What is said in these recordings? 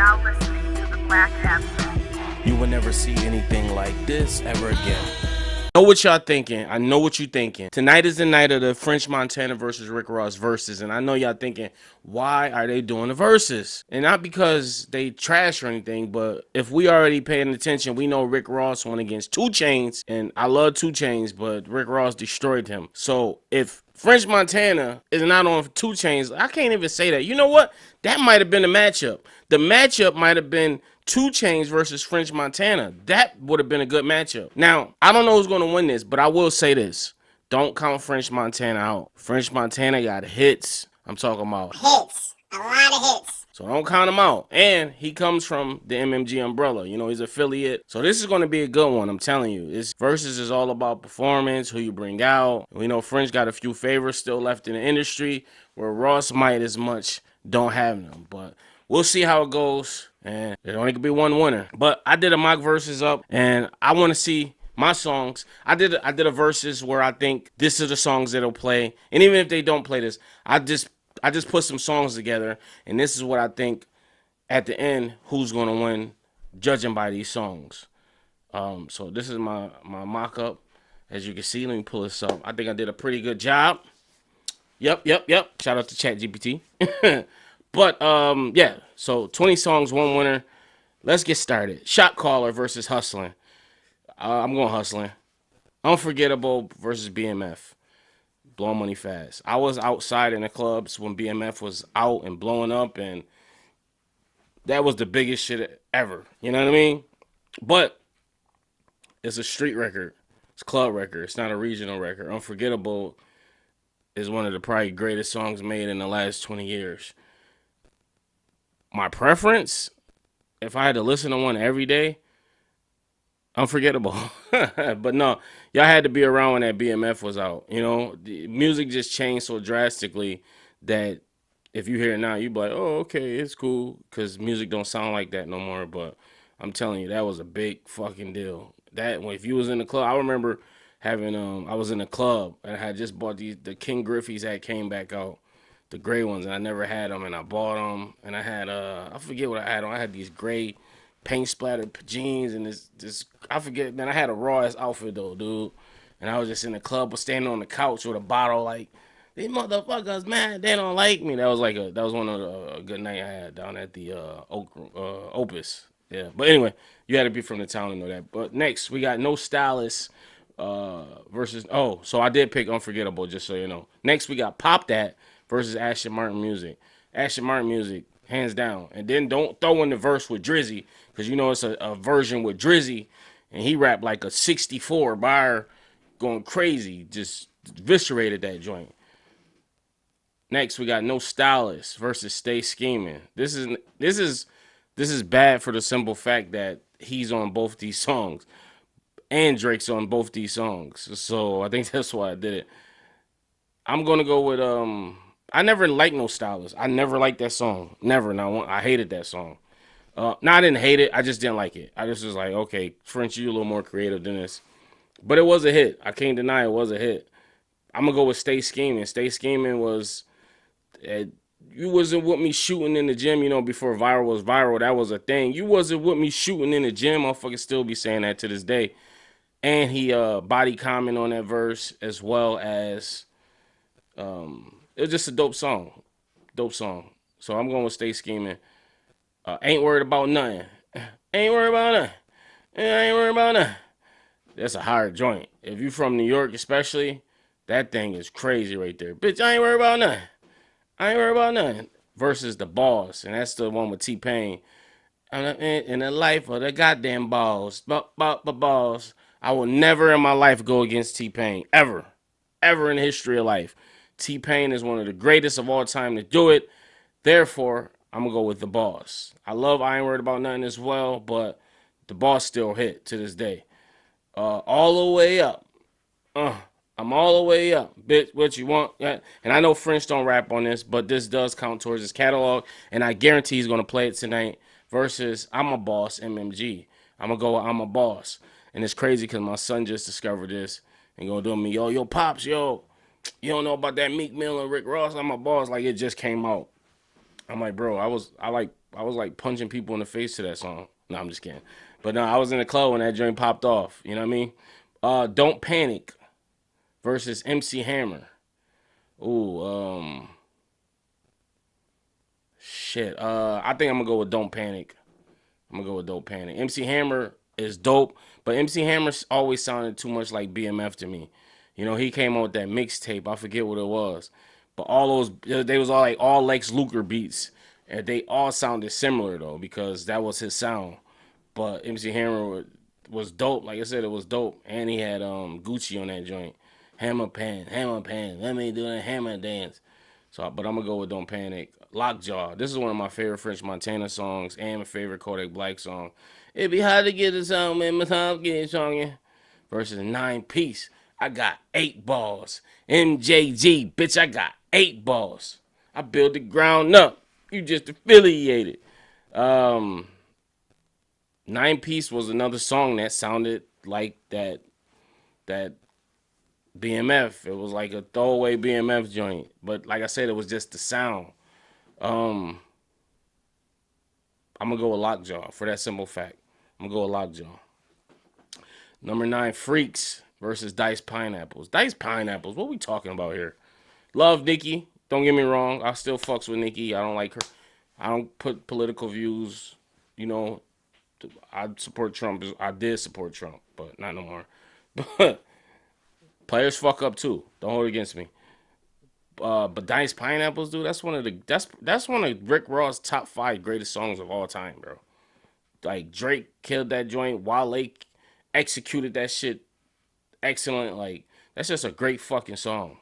now listening to the Black Abstract. You will never see anything like this ever again. I know what y'all thinking. I know what you thinking. Tonight is the night of the French Montana versus Rick Ross versus, and I know y'all thinking, why are they doing the versus? And not because they trash or anything, but if we already paying attention, we know Rick Ross went against 2 Chainz, and I love 2 Chainz, but Rick Ross destroyed him. So if French Montana is not on 2 Chainz, I can't even say that. You know what? That might have been the matchup. The matchup might have been 2 Chainz versus French Montana. That would have been a good matchup. Now, I don't know who's going to win this, but I will say this. Don't count French Montana out. French Montana got hits. I'm talking about hits. A lot of hits. So don't count him out. And he comes from the MMG umbrella. You know, he's affiliate. So this is going to be a good one. I'm telling you. This Versus is all about performance, who you bring out. We know French got a few favors still left in the industry, where Ross might as much don't have them. But we'll see how it goes. And there only could be one winner. But I did a mock versus up, and I want to see my songs. I did a versus where I think this are the songs that'll play. And even if they don't play this, I just put some songs together, and this is what I think at the end who's going to win, judging by these songs. So this is my mock-up. As you can see, let me pull this up. I think I did a pretty good job. Yep. Shout out to ChatGPT. But, yeah, so 20 songs, 1 winner. Let's get started. Shot Caller versus Hustling. I'm going Hustling. Unforgettable versus BMF. Blowing Money Fast. I was outside in the clubs when BMF was out and blowing up, and that was the biggest shit ever. You know what I mean? But it's a street record. It's a club record. It's not a regional record. Unforgettable is one of the probably greatest songs made in the last 20 years. My preference, if I had to listen to one every day, Unforgettable. But no, y'all had to be around when that BMF was out. You know, the music just changed so drastically that if you hear it now, you be like, oh, okay, it's cool, because music don't sound like that no more. But I'm telling you, that was a big fucking deal. That when if you was in the club, I remember having I was in a club and I had just bought the King Griffey's that came back out, the gray ones, and I never had them, and I bought them, and I had I forget what I had on. I had these gray paint splattered jeans and this I forget, man. I had a raw ass outfit though, dude, and I was just in the club, standing on the couch with a bottle, like, these motherfuckers, man, they don't like me. That was one of the a good night I had down at the Opus. Yeah, but anyway, you had to be from the town to know that. But next we got No Stylist versus so I did pick Unforgettable, just so you know. Next we got Pop That versus Ashton Martin Music. Ashton Martin Music, hands down. And then don't throw in the verse with Drizzy, because you know it's a version with Drizzy, and he rapped like a 64 bar, going crazy, just eviscerated that joint. Next, we got No Stylist versus Stay Scheming. This is bad for the simple fact that he's on both these songs, and Drake's on both these songs. So I think that's why I did it. I'm gonna go with I never liked No Stylist. I never liked that song. Never. Now I hated that song. No, I didn't hate it. I just didn't like it. I just was like, okay, French, you a little more creative than this. But it was a hit. I can't deny it was a hit. I'm gonna go with Stay Scheming. Stay Scheming was, you wasn't with me shooting in the gym, you know, before viral was viral. That was a thing. You wasn't with me shooting in the gym. I'll fucking still be saying that to this day. And he body comment on that verse, as well as it was just a dope song. Dope song. So I'm going with Stay Scheming. Ain't worried about nothing. Ain't worried about nothing. Ain't worried about nothing. That's a hard joint. If you from New York especially, that thing is crazy right there. Bitch, I ain't worried about nothing. I ain't worried about nothing. Versus The Boss, and that's the one with T-Pain. In the life of the goddamn balls. Balls. I will never in my life go against T-Pain. Ever. Ever in the history of life. T-Pain is one of the greatest of all time to do it. Therefore, I'm going to go with The Boss. I love I Ain't Worried About Nothing as well, but The Boss still hit to this day. All the way up. I'm all the way up. Bitch, what you want? And I know French don't rap on this, but this does count towards his catalog, and I guarantee he's going to play it tonight versus I'm a Boss, MMG. I'm going to go with I'm a Boss. And it's crazy because my son just discovered this and going to do me, yo, Pops, yo, you don't know about that Meek Mill and Rick Ross? I'm a Boss. Like, it just came out. I'm like, bro, I like was like punching people in the face to that song. No, I'm just kidding. But no, I was in the club when that joint popped off. You know what I mean? Don't Panic versus MC Hammer. Ooh, shit. I think I'm gonna go with Don't Panic. I'm gonna go with Don't Panic. MC Hammer is dope, but MC Hammer always sounded too much like BMF to me. You know, he came out with that mixtape. I forget what it was, but all those they was all like all Lex Luger beats, and they all sounded similar though because that was his sound. But MC Hammer was dope. Like I said, it was dope, and he had Gucci on that joint. Hammer pan, let me do the hammer dance. So, but I'm gonna go with Don't Panic. Lockjaw. This is one of my favorite French Montana songs and my favorite Kodak Black song. It'd be hard to get a song, man. My time getting song versus 9 Piece. I got 8 balls. MJG, bitch, I got 8 balls. I built the ground up. You just affiliated. 9 Piece was another song that sounded like that BMF. It was like a throwaway BMF joint. But like I said, it was just the sound. I'm gonna go with Lockjaw for that simple fact. I'm gonna go with Lockjaw. Number 9, Freaks versus Diced Pineapples. Diced Pineapples, what we talking about here? Love Nicki. Don't get me wrong. I still fucks with Nicki. I don't like her. I don't put political views. You know, I support Trump. I did support Trump, but not no more. But players fuck up too. Don't hold it against me. But Diced Pineapples, dude, that's one of Rick Ross' top 5 greatest songs of all time, bro. Like Drake killed that joint. Wale executed that shit excellent. Like that's just a great fucking song.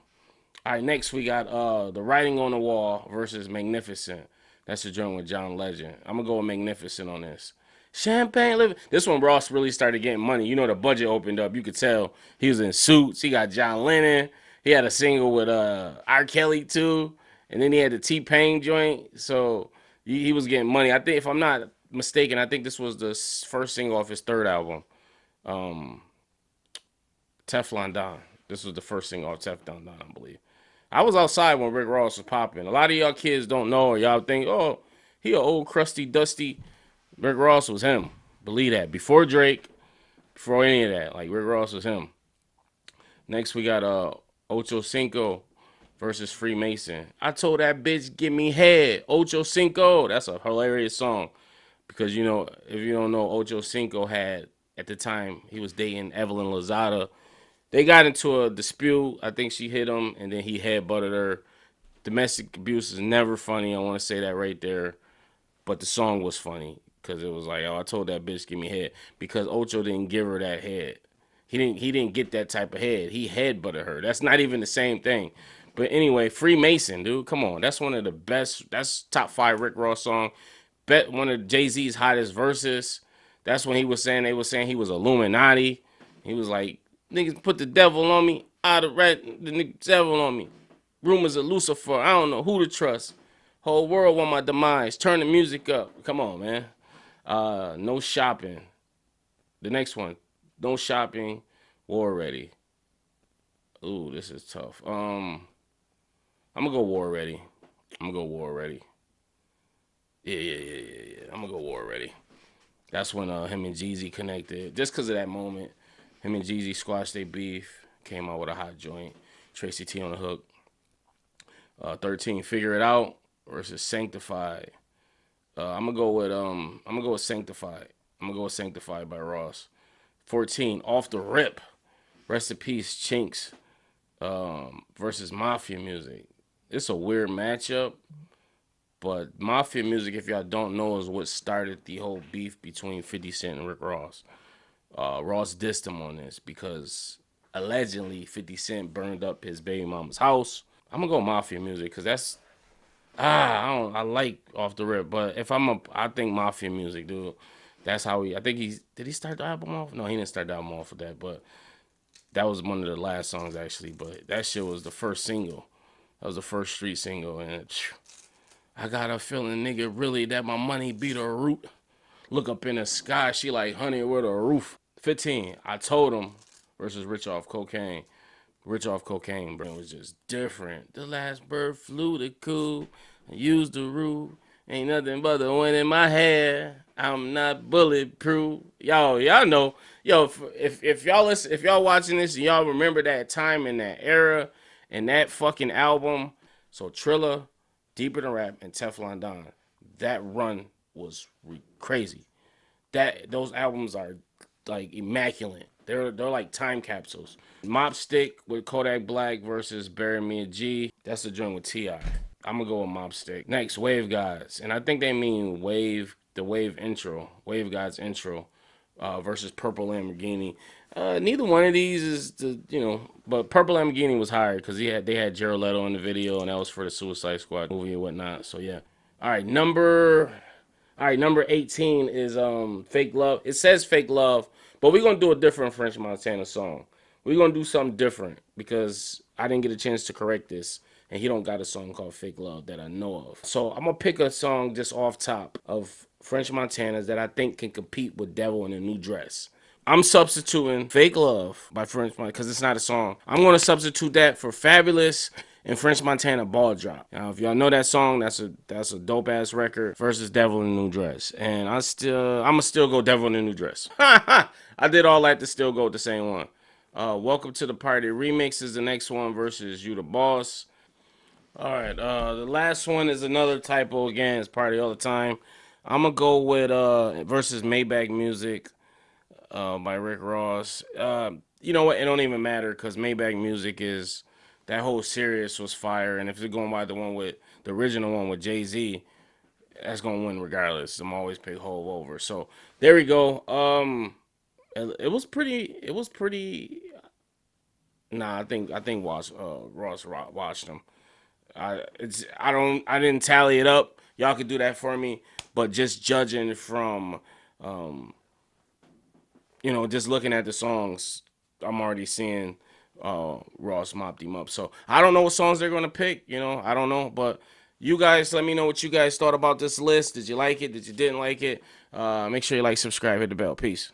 All right, next we got The Writing on the Wall versus Magnificent. That's the joint with John Legend. I'm gonna go with Magnificent on this. Champagne living. This one Ross really started getting money. You know the budget opened up. You could tell he was in suits. He got John Lennon. He had a single with R. Kelly too, and then he had the T-Pain joint. So he was getting money. I think if I'm not mistaken, I think this was the first single off his third album, Teflon Don. This was the first single off Teflon Don, I believe. I was outside when Rick Ross was popping. A lot of y'all kids don't know, or y'all think, oh, he an old crusty, dusty. Rick Ross was him. Believe that. Before Drake, before any of that, like Rick Ross was him. Next we got Ocho Cinco versus Freemason. I told that bitch give me head. Ocho Cinco. That's a hilarious song because you know if you don't know, Ocho Cinco had at the time he was dating Evelyn Lozada. They got into a dispute. I think she hit him and then he headbutted her. Domestic abuse is never funny. I want to say that right there. But the song was funny because it was like, oh, I told that bitch give me head because Ocho didn't give her that head. He didn't get that type of head. He headbutted her. That's not even the same thing. But anyway, Freemason, dude, come on. That's one of the best. That's top 5 Rick Ross song. Bet one of Jay-Z's hottest verses. That's when they were saying he was Illuminati. He was like, niggas put the devil on me. The nigga devil on me. Rumors of Lucifer. I don't know who to trust. Whole world want my demise. Turn the music up. Come on, man. No shopping. The next one. No shopping. War ready. Ooh, this is tough. I'm gonna go war ready. Yeah. I'm gonna go war ready. That's when him and Jeezy connected. Just because of that moment, him and Jeezy squashed their beef. Came out with a hot joint. Tracy T on the hook. 13, Figure It Out versus Sanctified. I'm gonna go with Sanctified. I'm gonna go with Sanctified by Ross. 14, Off the Rip. Rest in peace, Chinks. Versus Mafia Music. It's a weird matchup, but Mafia Music, if y'all don't know, is what started the whole beef between 50 Cent and Rick Ross. Ross dissed him on this because allegedly 50 Cent burned up his baby mama's house. I'm gonna go Mafia Music because that's I like Off the Rip, but if I think Mafia Music, dude. That's how did he start the album off? No, he didn't start the album off with that, but that was one of the last songs actually. But that shit was the first single. That was the first street single, and I got a feeling, nigga, really that my money be the root. Look up in the sky, she like honey with a roof. 15, I Told Him versus Rich Off Cocaine. Rich Off Cocaine, bro, was just different. The last bird flew the cool, and used the roof, Ain't nothing but the wind in my hair. I'm not bulletproof. Y'all know. Yo, if y'all listen, if y'all watching this and y'all remember that time in that era and that fucking album, so Triller, Deeper Than Rap, and Teflon Don, that run was crazy. Those albums are like immaculate. They're like time capsules. Mop Stick with Kodak Black versus Bury Me a G. That's the joint with T.I. I'm gonna go with Mop Stick. Next, Wave Gods, and I think they mean the Wave intro, Wave Gods intro, versus Purple Lamborghini. Neither one of these is but Purple Lamborghini was higher because they had Jared Leto in the video, and that was for the Suicide Squad movie and whatnot. So yeah. All right, number 18 is Fake Love. It says Fake Love, but we're gonna do a different French Montana song. We're gonna do something different because I didn't get a chance to correct this, and he don't got a song called Fake Love that I know of. So I'm gonna pick a song just off top of French Montana's that I think can compete with Devil in a New Dress. I'm substituting Fake Love by French Montana because it's not a song. I'm gonna substitute that for Fabulous and French Montana Ball Drop. Now, if y'all know that song, that's a dope ass record versus Devil in a New Dress. And I'ma still go Devil in a New Dress. I did all that to still go with the same one. Welcome to the Party Remix is the next one versus You the Boss. All right, the last one is another typo again. It's Party All the Time. I'm gonna go with versus Maybach Music by Rick Ross. You know what? It don't even matter because Maybach Music is that whole series was fire, and if they're going by the original one with Jay-Z, that's gonna win regardless. I'm always pick Hove over. So there we go. It was pretty. Nah, I think Ross watched them. I didn't tally it up. Y'all could do that for me, but just judging from just looking at the songs, I'm already seeing Ross mopped him up. So I don't know what songs they're gonna pick. I don't know, but you guys let me know what you guys thought about this list. Did you like it? Did you didn't like it? Make sure you like, subscribe, hit the bell. Peace.